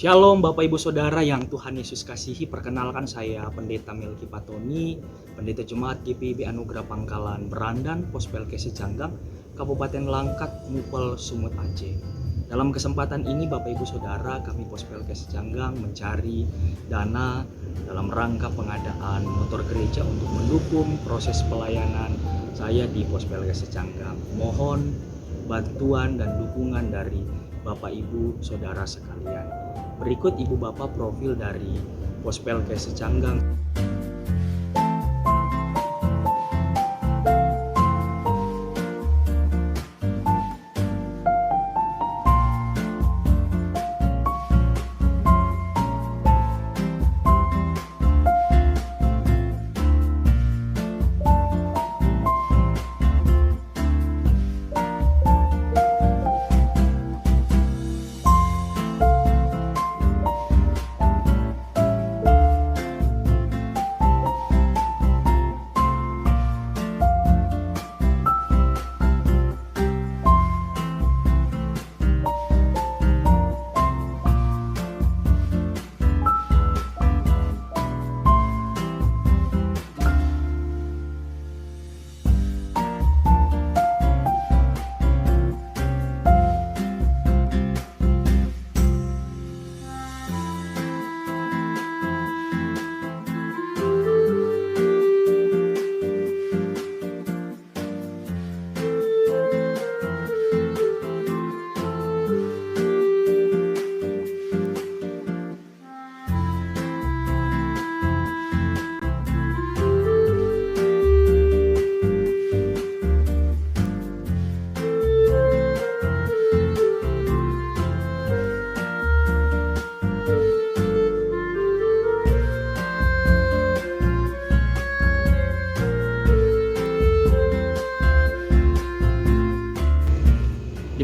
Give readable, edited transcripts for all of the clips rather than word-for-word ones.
Shalom Bapak Ibu Saudara yang Tuhan Yesus kasihi, perkenalkan saya Pendeta Melki Patoni, Pendeta Jemaat GPIB Anugerah Pangkalan Berandan, Pospelkes Secanggang, Kabupaten Langkat, Mupel, Sumut, Aceh. Dalam kesempatan ini Bapak Ibu Saudara, kami Pospelkes Secanggang mencari dana dalam rangka pengadaan motor gereja untuk mendukung proses pelayanan saya di Pospelkes Secanggang. Mohon bantuan dan dukungan dari Bapak Ibu Saudara sekalian. Berikut Ibu Bapak profil dari Pospelkes Secanggang.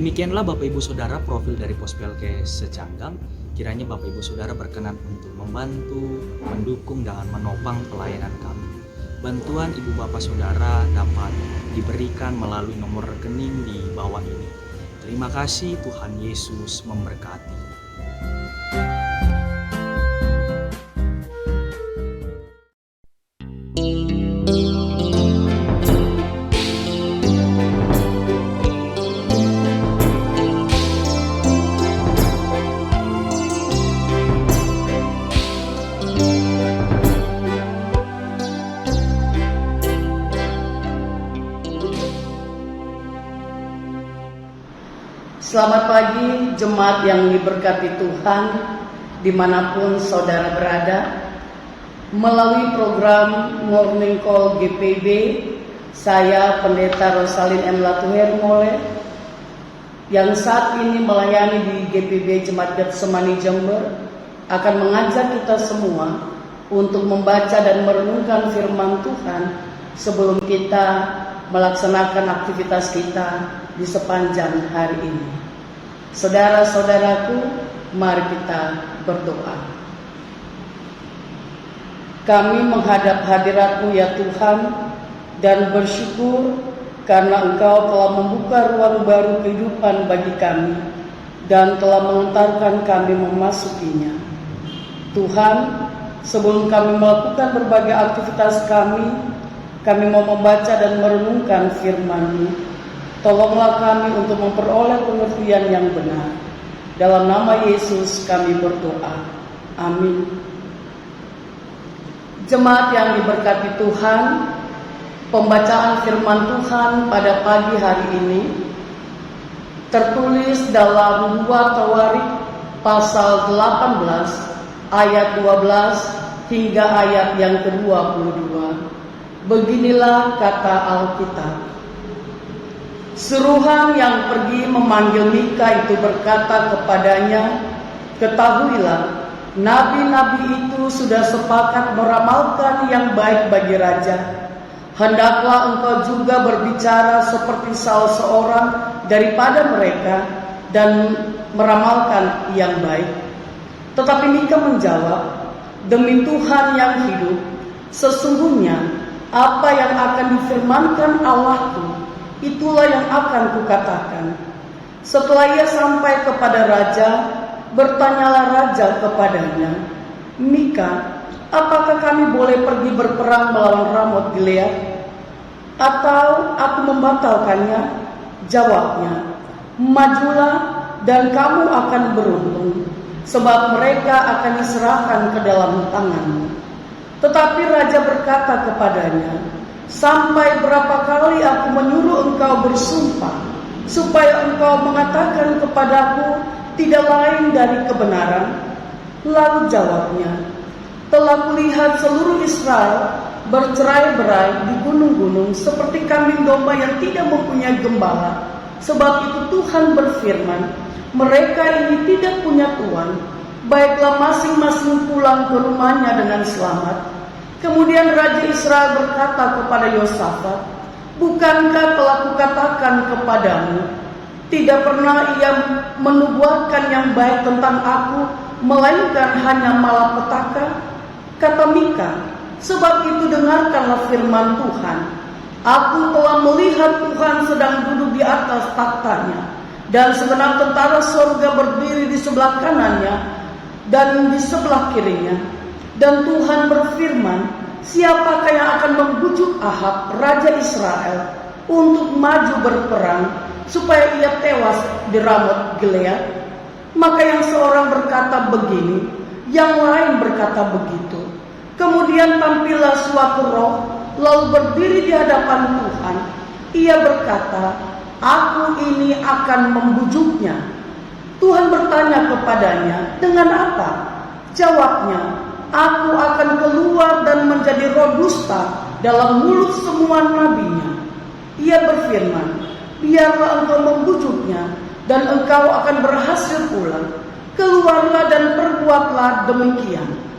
Demikianlah Bapak Ibu Saudara profil dari Pospelkes Secanggang. Kiranya Bapak Ibu Saudara berkenan untuk membantu, mendukung dan menopang pelayanan kami. Bantuan Ibu Bapak Saudara dapat diberikan melalui nomor rekening di bawah ini. Terima kasih, Tuhan Yesus memberkati. Selamat pagi jemaat yang diberkati Tuhan dimanapun saudara berada. Melalui program Morning Call GPIB, saya Pendeta Rosalin M. Latuher Mole yang saat ini melayani di GPIB Jemaat Getsemani Jember akan mengajak kita semua untuk membaca dan merenungkan firman Tuhan sebelum kita melaksanakan aktivitas kita di sepanjang hari ini. Saudara-saudaraku, mari kita berdoa. Kami menghadap hadirat-Mu ya Tuhan dan bersyukur karena Engkau telah membuka ruang baru kehidupan bagi kami dan telah mengantarkan kami memasukinya. Tuhan, sebelum kami melakukan berbagai aktivitas kami mau membaca dan merenungkan firman-Mu. Tolonglah kami untuk memperoleh pengertian yang benar. Dalam nama Yesus kami berdoa. Amin. Jemaat yang diberkati Tuhan, pembacaan firman Tuhan pada pagi hari ini tertulis dalam 2 Tawarik pasal 18 ayat 12 hingga ayat yang ke-22. Beginilah kata Alkitab. Seruhan yang pergi memanggil Mika itu berkata kepadanya, "Ketahuilah nabi-nabi itu sudah sepakat meramalkan yang baik bagi raja. Hendaklah engkau juga berbicara seperti salah seorang daripada mereka dan meramalkan yang baik. Tetapi Mika menjawab, demi Tuhan yang hidup, sesungguhnya apa yang akan difirmankan Allahku, itulah yang akan kukatakan. Setelah ia sampai kepada raja, bertanyalah raja kepadanya, Mika, apakah kami boleh pergi berperang melawan Ramot Gilead? Atau aku membatalkannya? Jawabnya, majulah dan kamu akan beruntung, sebab mereka akan diserahkan ke dalam tanganmu. Tetapi raja berkata kepadanya, sampai berapa kali aku menyuruh engkau bersumpah, supaya engkau mengatakan kepadaku tidak lain dari kebenaran? Lalu jawabnya, telah kulihat seluruh Israel bercerai-berai di gunung-gunung seperti kambing domba yang tidak mempunyai gembala. Sebab itu Tuhan berfirman, mereka ini tidak punya tuan, baiklah masing-masing pulang ke rumahnya dengan selamat. Kemudian Raja Israel berkata kepada Yosafat, bukankah telah kukatakan kepadamu, tidak pernah ia menubuatkan yang baik tentang aku, melainkan hanya malapetaka? Kata Mika, sebab itu dengarkanlah firman Tuhan. Aku telah melihat Tuhan sedang duduk di atas taktanya, dan segenap tentara surga berdiri di sebelah kanannya dan di sebelah kirinya. Dan Tuhan berfirman, siapakah yang akan membujuk Ahab, Raja Israel, untuk maju berperang, supaya ia tewas di Ramot Gilead? Maka yang seorang berkata begini, yang lain berkata begitu. Kemudian tampillah suatu roh, lalu berdiri di hadapan Tuhan. Ia berkata, aku ini akan membujuknya. Tuhan bertanya kepadanya, dengan apa? Jawabnya, aku akan keluar dan menjadi roh dusta dalam mulut semua nabinya. Ia berfirman, biarlah engkau membujuknya, dan engkau akan berhasil pula. Keluarlah dan perbuatlah demikian.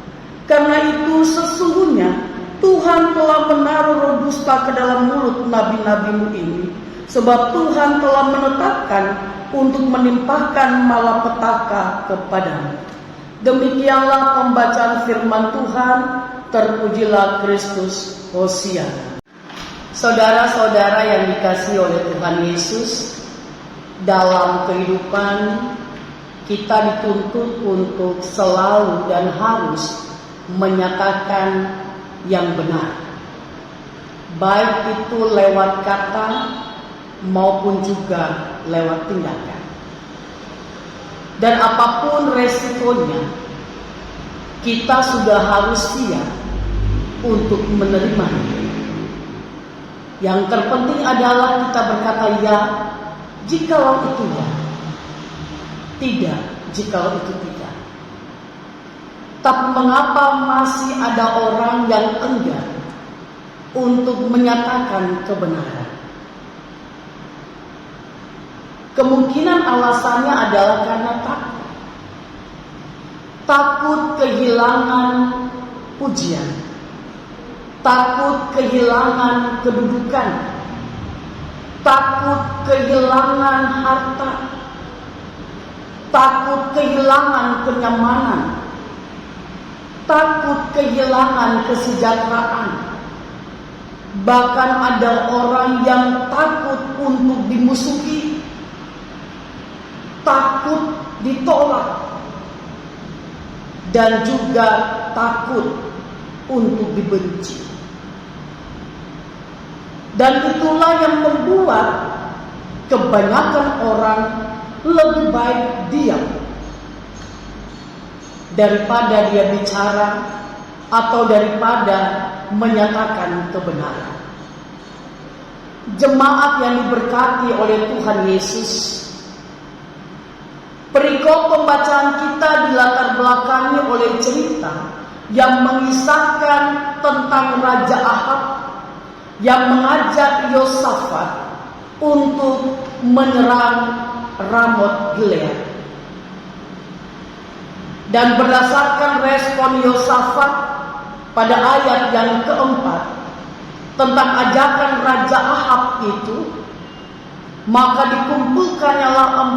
Karena itu sesungguhnya Tuhan telah menaruh roh dusta ke dalam mulut nabi-nabimu ini, sebab Tuhan telah menetapkan untuk menimpakan malapetaka kepadamu. Demikianlah pembacaan firman Tuhan. Terpujilah Kristus. Hosiana. Saudara-saudara yang dikasihi oleh Tuhan Yesus, dalam kehidupan kita dituntut untuk selalu dan harus menyatakan yang benar, baik itu lewat kata maupun juga lewat tindakan. Dan apapun resikonya, kita sudah harus siap untuk menerimanya. Yang terpenting adalah kita berkata ya, jikalau itu ya, tidak, jikalau itu tidak. Tapi mengapa masih ada orang yang enggan untuk menyatakan kebenaran? Kemungkinan alasannya adalah karena takut. Takut kehilangan pujian, takut kehilangan kedudukan, takut kehilangan harta, takut kehilangan kenyamanan, takut kehilangan kesejahteraan. Bahkan ada orang yang takut untuk dimusuhi, takut ditolak, dan juga takut untuk dibenci. Dan itulah yang membuat kebanyakan orang lebih baik diam daripada dia bicara atau daripada menyatakan kebenaran. Jemaat yang diberkati oleh Tuhan Yesus, perikop pembacaan kita dilatar belakangi oleh cerita yang mengisahkan tentang Raja Ahab yang mengajak Yosafat untuk menyerang Ramot Gilead. Dan berdasarkan respon Yosafat pada ayat yang keempat tentang ajakan Raja Ahab itu, maka dikumpulkannya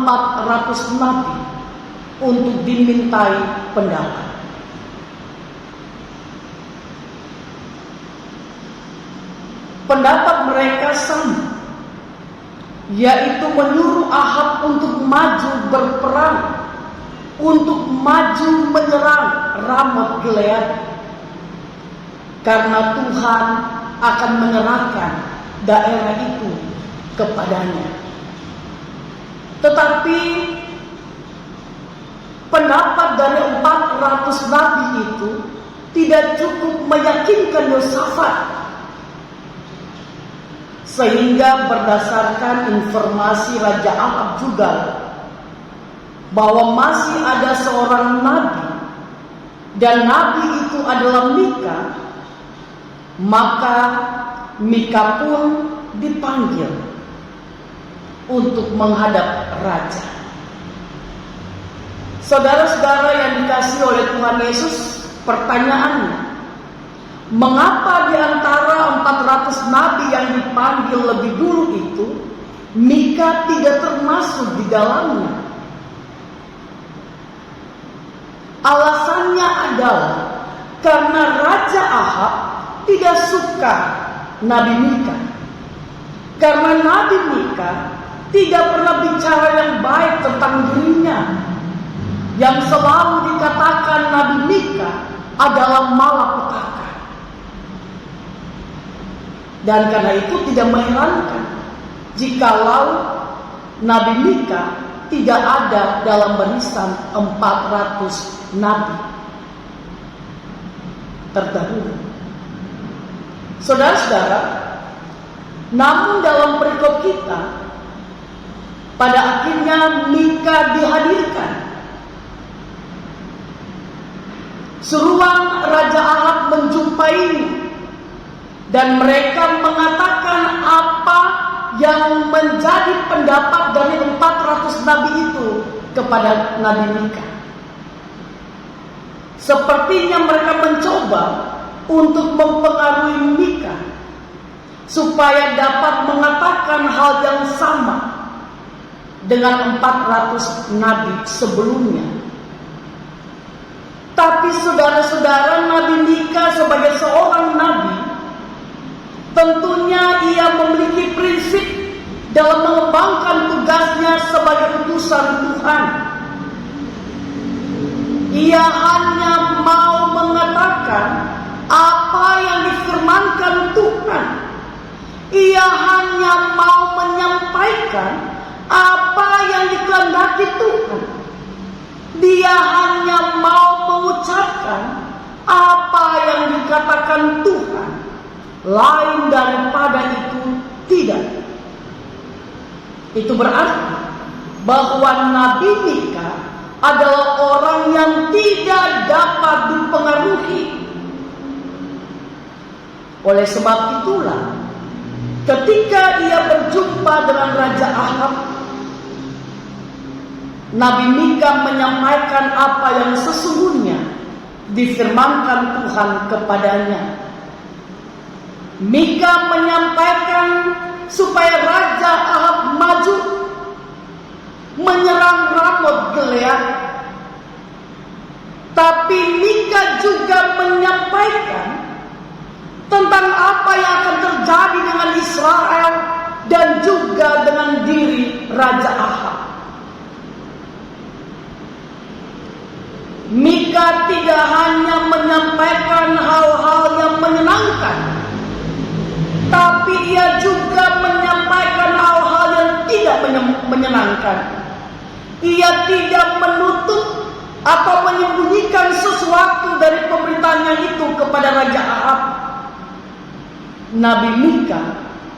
400 nabi untuk dimintai pendapat. Pendapat mereka sama, yaitu menyuruh Ahab untuk maju berperang, untuk maju menyerang Ramot Gilead, karena Tuhan akan menyerahkan daerah itu kepadanya. Tetapi pendapat dari 400 nabi itu tidak cukup meyakinkan Yosafat, sehingga berdasarkan informasi Raja Ahab juga bahwa masih ada seorang nabi, dan nabi itu adalah Mika, maka Mika pun dipanggil untuk menghadap raja. Saudara-saudara yang dikasihi oleh Tuhan Yesus, pertanyaannya, mengapa di antara 400 nabi yang dipanggil lebih dulu itu, Mika tidak termasuk di dalamnya? Alasannya adalah karena Raja Ahab tidak suka Nabi Mika. Karena Nabi Mika tidak pernah bicara yang baik tentang dirinya. Yang selalu dikatakan Nabi Mika adalah malapetaka. Dan karena itu tidak mengherankan jikalau Nabi Mika tidak ada dalam barisan 400 nabi terdahulu. Saudara-saudara, namun dalam perikop kita, pada akhirnya Mika dihadirkan. Seruan Raja Ahab menjumpai, dan mereka mengatakan apa yang menjadi pendapat dari 400 nabi itu kepada Nabi Mika. Sepertinya mereka mencoba untuk mempengaruhi Mika supaya dapat mengatakan hal yang sama dengan 400 nabi sebelumnya. Tapi saudara-saudara, Nabi Mika sebagai seorang nabi, tentunya ia memiliki prinsip dalam mengembangkan tugasnya sebagai utusan Tuhan. Ia hanya mau mengatakan apa yang difirmankan Tuhan. Ia hanya mau menyampaikan apa yang dikehendaki Tuhan. Dia hanya mau mengucapkan apa yang dikatakan Tuhan. Lain daripada itu tidak. Itu berarti bahwa Nabi Mika adalah orang yang tidak dapat dipengaruhi. Oleh sebab itulah, ketika ia berjumpa dengan Raja Ahab, Nabi Mika menyampaikan apa yang sesungguhnya difirmankan Tuhan kepadanya. Mika menyampaikan supaya Raja Ahab maju menyerang Ramot Gilead. Tapi Mika juga menyampaikan tentang apa yang akan terjadi dengan Israel dan juga dengan diri Raja Ahab. Mika tidak hanya menyampaikan hal-hal yang menyenangkan, tapi ia juga menyampaikan hal-hal yang tidak menyenangkan. Ia tidak menutup atau menyembunyikan sesuatu dari pemberitaannya itu kepada Raja Ahab. Nabi Mika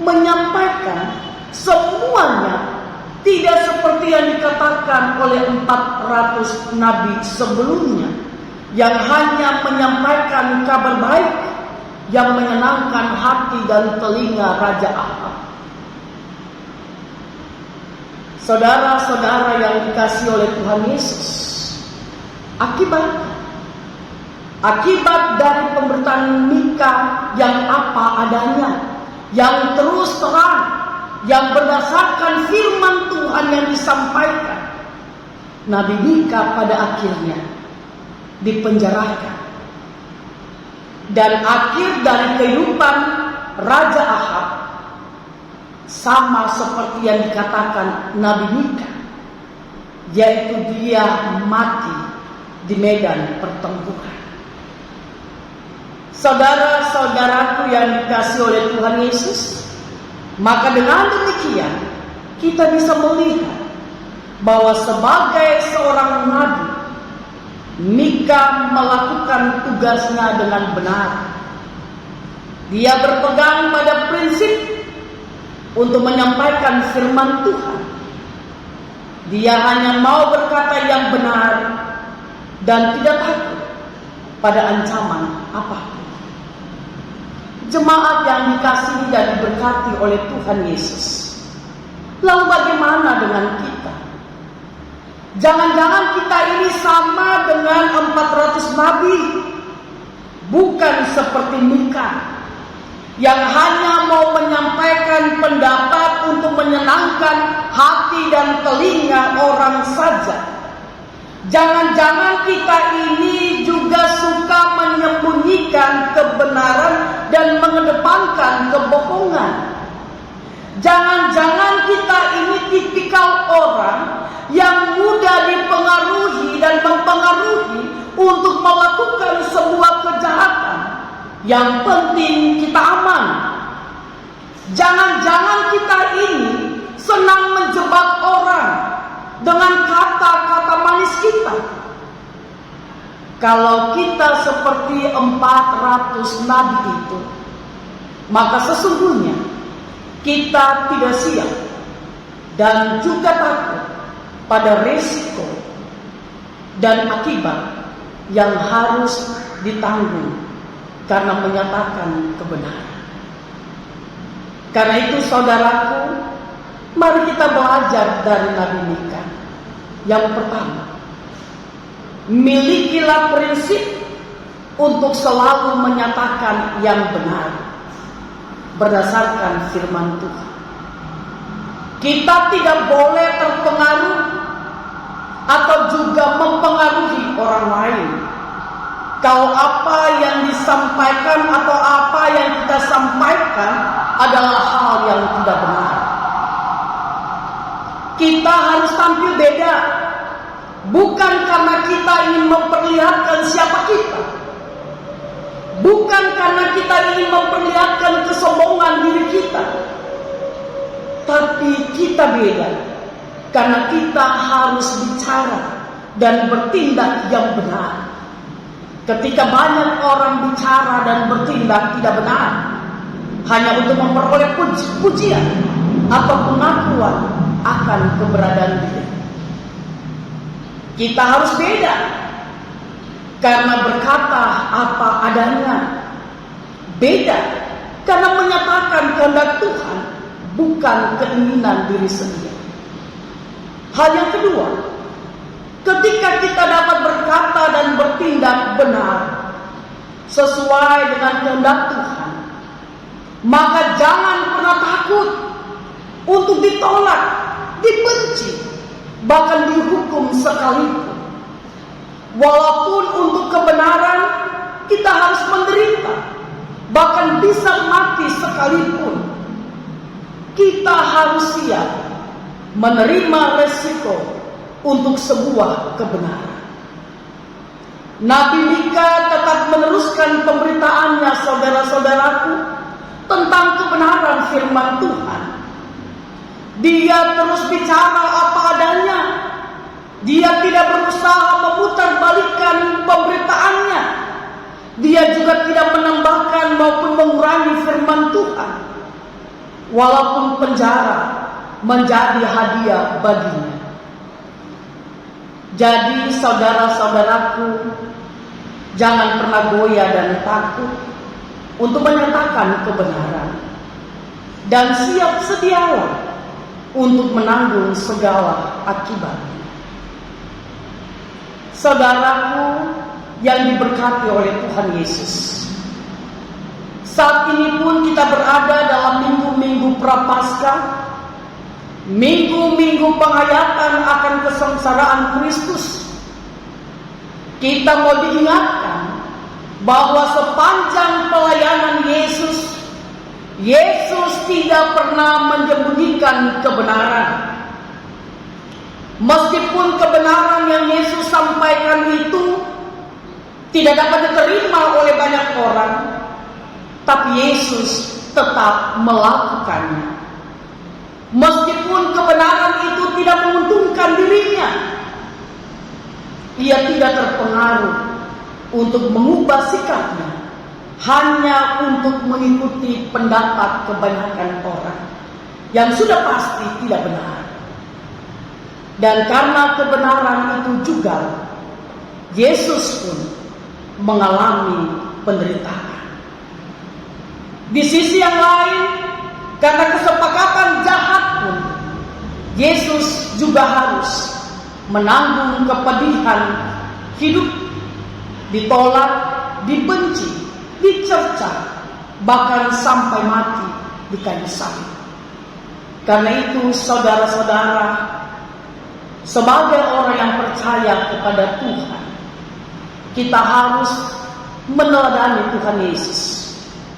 menyampaikan semuanya, tidak seperti yang dikatakan oleh 400 nabi sebelumnya, yang hanya menyampaikan kabar baik yang menyenangkan hati dan telinga Raja Ahab. Saudara-saudara yang dikasihi oleh Tuhan Yesus, Akibat dari pemberitaan Mika yang apa adanya, yang terus terang, yang berdasarkan firman Tuhan yang disampaikan, Nabi Mika pada akhirnya dipenjarakan. Dan akhir dari kehidupan Raja Ahab sama seperti yang dikatakan Nabi Mika, yaitu dia mati di medan pertempuran. Saudara-saudaraku yang dikasihi oleh Tuhan Yesus, maka dengan demikian kita bisa melihat bahwa sebagai seorang nabi, Mika melakukan tugasnya dengan benar. Dia berpegang pada prinsip untuk menyampaikan firman Tuhan. Dia hanya mau berkata yang benar dan tidak takut pada ancaman apapun. Jemaat yang dikasihi dan diberkati oleh Tuhan Yesus, lalu bagaimana dengan kita? Jangan-jangan kita ini sama dengan 400 nabi, bukan seperti Mika yang hanya mau menyampaikan pendapat untuk menyenangkan hati dan telinga orang saja. Jangan-jangan kita ini juga suka menyembunyikan kebenaran dan mengedepankan kebohongan. Jangan-jangan kita ini tipikal orang yang mudah dipengaruhi dan mempengaruhi untuk melakukan sebuah kejahatan. Yang penting kita aman. Jangan-jangan kita ini senang menjebak orang dengan kata-kata manis kita. Kalau kita seperti 400 nabi itu, maka sesungguhnya kita tidak siap dan juga takut pada risiko dan akibat yang harus ditanggung karena menyatakan kebenaran. Karena itu saudaraku, mari kita belajar dari Nabi Mika. Yang pertama, milikilah prinsip untuk selalu menyatakan yang benar berdasarkan firman Tuhan. Kita tidak boleh terpengaruh atau juga mempengaruhi orang lain. Kalau apa yang disampaikan atau apa yang kita sampaikan adalah hal yang tidak benar, kita harus tampil beda. Bukan karena kita ingin memperlihatkan siapa kita, bukan karena kita ingin memperlihatkan kesombongan diri kita, tapi kita beda karena kita harus bicara dan bertindak yang benar. Ketika banyak orang bicara dan bertindak tidak benar hanya untuk memperoleh pujian atau pengakuan akan keberadaan dia, kita harus beda karena berkata apa adanya, beda karena menyatakan kehendak Tuhan, bukan keinginan diri sendiri. Hal yang kedua, ketika kita dapat berkata dan bertindak benar sesuai dengan kehendak Tuhan, maka jangan pernah takut untuk ditolak, dibenci, bahkan dihukum sekalipun. Walaupun untuk kebenaran kita harus menderita, bahkan bisa mati sekalipun, kita harus siap menerima resiko untuk sebuah kebenaran. Nabi Mika tetap meneruskan pemberitaannya, saudara-saudaraku, tentang kebenaran firman Tuhan. Dia terus bicara apa adanya. Dia tidak berusaha memutarbalikkan pemberitaannya. Dia juga tidak menambahkan maupun mengurangi firman Tuhan, walaupun penjara menjadi hadiah baginya. Jadi saudara-saudaraku, jangan pernah goyah dan takut untuk menyatakan kebenaran, dan siap sedialah untuk menanggung segala akibatnya. saudaraku yang diberkati oleh Tuhan Yesus. Saat ini pun kita berada dalam minggu-minggu Prapaskah, minggu-minggu penghayatan akan kesengsaraan Kristus. Kita mau diingatkan bahwa sepanjang pelayanan Yesus tidak pernah menyembunyikan kebenaran. Meskipun kebenaran yang Yesus sampaikan itu tidak dapat diterima oleh banyak orang, tapi Yesus tetap melakukannya. Meskipun kebenaran itu tidak menguntungkan dirinya, ia tidak terpengaruh untuk mengubah sikapnya hanya untuk mengikuti pendapat kebanyakan orang yang sudah pasti tidak benar. Dan karena kebenaran itu juga Yesus pun mengalami penderitaan. Di sisi yang lain, karena kesepakatan jahat pun Yesus juga harus menanggung kepedihan hidup, ditolak, dibenci, dicerca, bahkan sampai mati di kayu salib. Karena itu saudara-saudara, sebagai orang yang percaya kepada Tuhan, kita harus meneladani Tuhan Yesus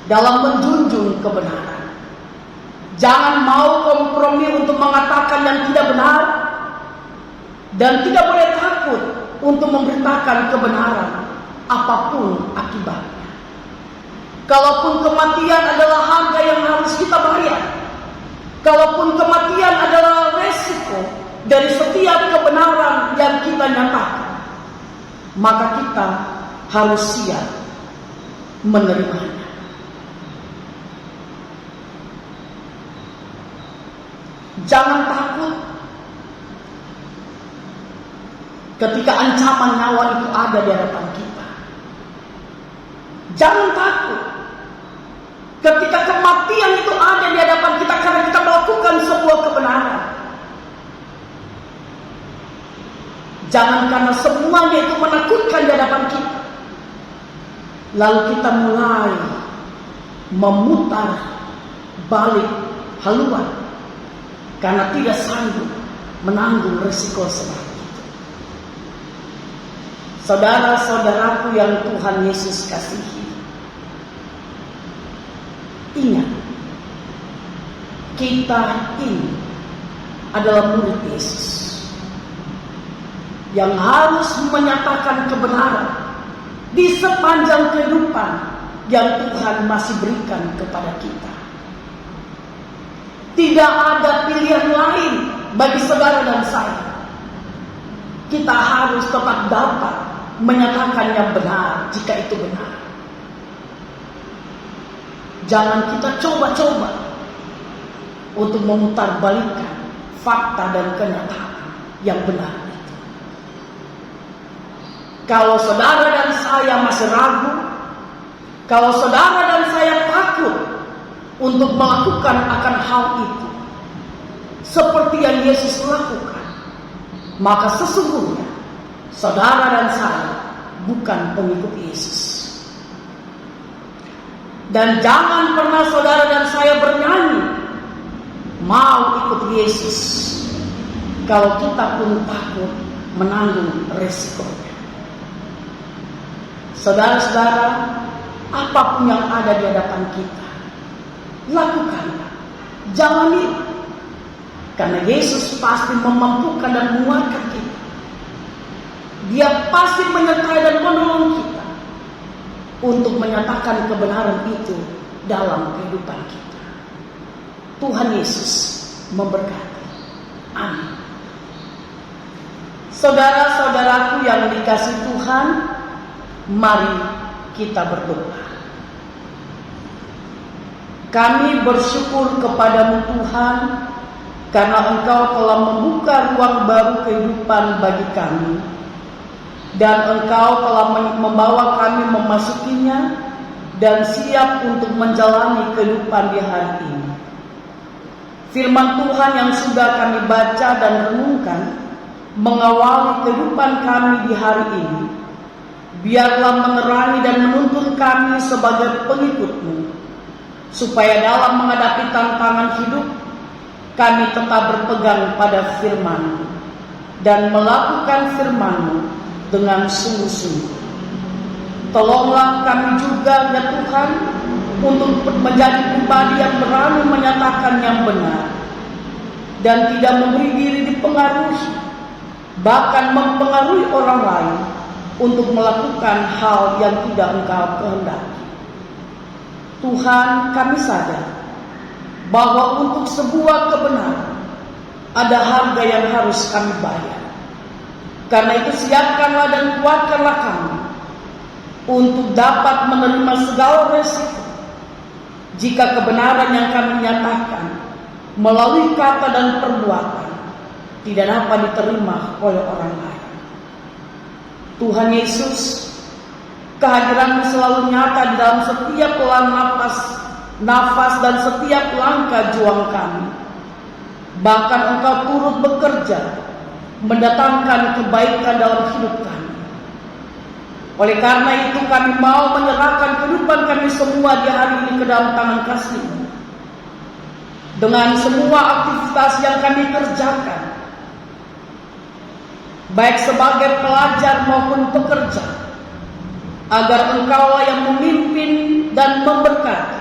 dalam menjunjung kebenaran. Jangan mau kompromi untuk mengatakan yang tidak benar, dan tidak boleh takut untuk memberitakan kebenaran apapun akibatnya. Kalaupun kematian adalah harga yang harus kita bayar, kalaupun kematian adalah resiko dari setiap kebenaran yang kita nyatakan, maka kita harus siap menerimanya. Jangan takut ketika ancaman nyawa itu ada di hadapan kita. Jangan takut ketika kematian itu ada di hadapan kita karena kita melakukan sebuah kebenaran. Jangan karena semuanya itu menakutkan di hadapan kita, lalu kita mulai memutar balik haluan karena tidak sanggup menanggung risiko seperti itu. Saudara-saudaraku yang Tuhan Yesus kasihi, ingat, kita ini adalah murid Yesus yang harus menyatakan kebenaran di sepanjang kehidupan yang Tuhan masih berikan kepada kita. Tidak ada pilihan lain bagi saudara dan saya. Kita harus tetap dapat menyatakan yang benar jika itu benar. Jangan kita coba-coba untuk memutarbalikkan fakta dan kenyataan yang benar itu. Kalau saudara dan saya masih ragu, kalau saudara dan saya takut untuk melakukan akan hal itu seperti yang Yesus lakukan, maka sesungguhnya saudara dan saya bukan pengikut Yesus. Dan jangan pernah saudara dan saya bernyanyi mau ikut Yesus kalau kita pun takut menanggung resikonya. Saudara-saudara, apapun yang ada di hadapan kita, lakukanlah, jalani, karena Yesus pasti memampukan dan menguatkan kita. Dia pasti menyertai dan menolong kita untuk menyatakan kebenaran itu dalam kehidupan kita. Tuhan Yesus memberkati. Amin. Saudara-saudaraku yang dikasihi Tuhan, mari kita berdoa. Kami bersyukur kepadamu Tuhan, karena Engkau telah membuka ruang baru kehidupan bagi kami, dan Engkau telah membawa kami memasukinya dan siap untuk menjalani kehidupan di hari ini. Firman Tuhan yang sudah kami baca dan renungkan mengawali kehidupan kami di hari ini. Biarlah menerangi dan menuntun kami sebagai pengikut-Mu, supaya dalam menghadapi tantangan hidup, kami tetap berpegang pada firman-Mu dan melakukan firman-Mu dengan sungguh-sungguh. Tolonglah kami juga ya Tuhan, untuk menjadi pribadi yang berani menyatakan yang benar dan tidak memberi diri dipengaruhi, bahkan mempengaruhi orang lain untuk melakukan hal yang tidak Engkau kehendaki. Tuhan, kami sadar bahwa untuk sebuah kebenaran ada harga yang harus kami bayar. Karena itu siapkanlah dan kuatkanlah kami untuk dapat menerima segala resiko jika kebenaran yang kami nyatakan melalui kata dan perbuatan tidak dapat diterima oleh orang lain. Tuhan Yesus, kehadiran-Mu selalu nyata di dalam setiap pelan nafas dan setiap langkah juang kami. Bahkan Engkau turut bekerja mendatangkan kebaikan dalam hidup kami. Oleh karena itu kami mau menyerahkan kehidupan kami semua di hari ini ke dalam tangan kasih-Mu. Dengan semua aktivitas yang kami kerjakan, baik sebagai pelajar maupun pekerja, agar Engkaulah yang memimpin dan memberkati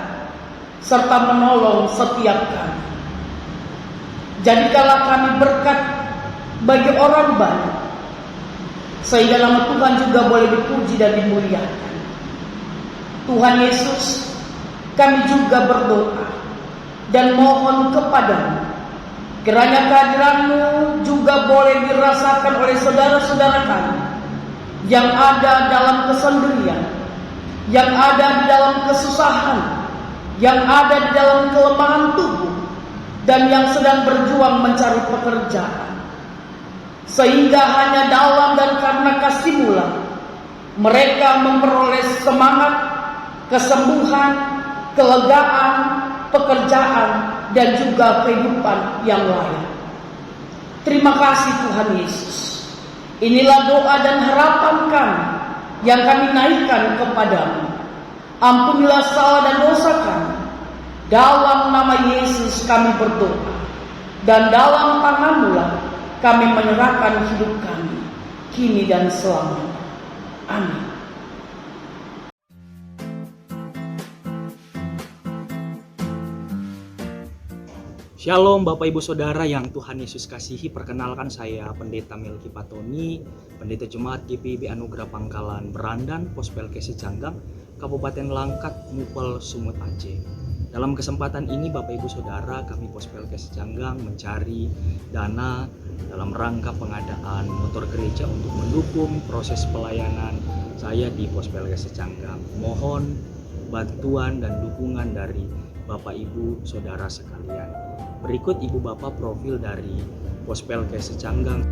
serta menolong setiap kami. Jadikanlah kami berkat bagi orang banyak, sehingga nama Tuhan juga boleh dipuji dan dimuliakan. Tuhan Yesus, kami juga berdoa dan mohon kepadamu, kiranya kehadiran-Mu juga boleh dirasakan oleh saudara-saudara kami yang ada dalam kesendirian, yang ada di dalam kesusahan, yang ada di dalam kelemahan tubuh, dan yang sedang berjuang mencari pekerjaan. Sehingga hanya dalam dan karena kasih-Mu lah mereka memperoleh semangat, kesembuhan, kelegaan, pekerjaan, dan juga kehidupan yang layak. Terima kasih Tuhan Yesus. Inilah doa dan harapan kami yang kami naikkan kepadamu. Ampunilah salah dan dosa kami. Dalam nama Yesus kami berdoa, dan dalam tangan-Mu lah kami menyerahkan hidup kami, kini dan selamanya. Amin. Shalom Bapak Ibu Saudara yang Tuhan Yesus kasihi, perkenalkan saya Pendeta Melki Patoni, Pendeta Jemaat GPIB Anugerah Pangkalan Berandan, Pospelkes Secanggang, Kabupaten Langkat, Mupel, Sumut, Aceh. Dalam kesempatan ini Bapak Ibu Saudara, kami Pospelkes Secanggang mencari dana dalam rangka pengadaan motor gereja untuk mendukung proses pelayanan saya di Pospelkes Secanggang. Mohon bantuan dan dukungan dari Bapak Ibu Saudara sekalian. Berikut Ibu Bapak profil dari Pospelkes Secanggang.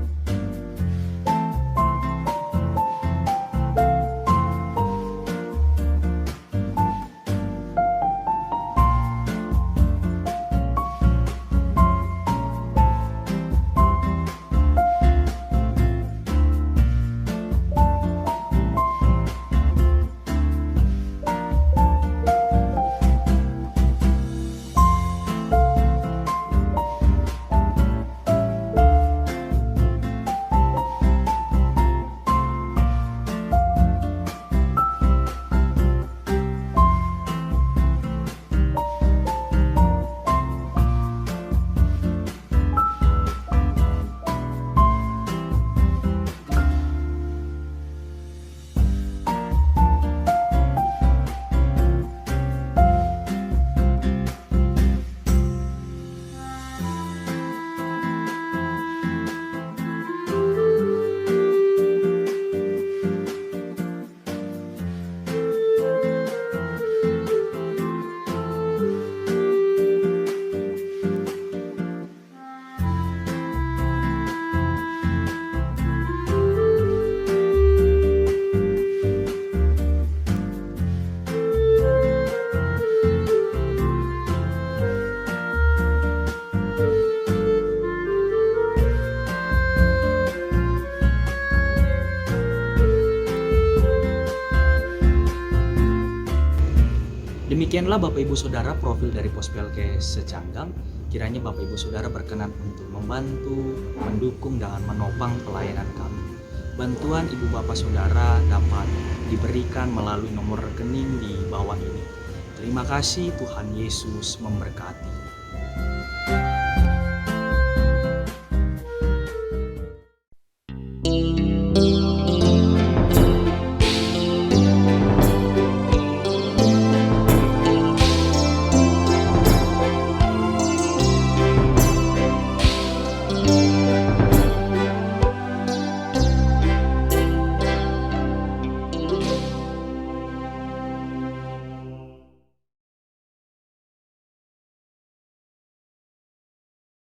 Demikianlah Bapak Ibu Saudara profil dari Pospelkes Secanggang. Kiranya Bapak Ibu Saudara berkenan untuk membantu, mendukung, dan menopang pelayanan kami. Bantuan Ibu Bapak Saudara dapat diberikan melalui nomor rekening di bawah ini. Terima kasih, Tuhan Yesus memberkati.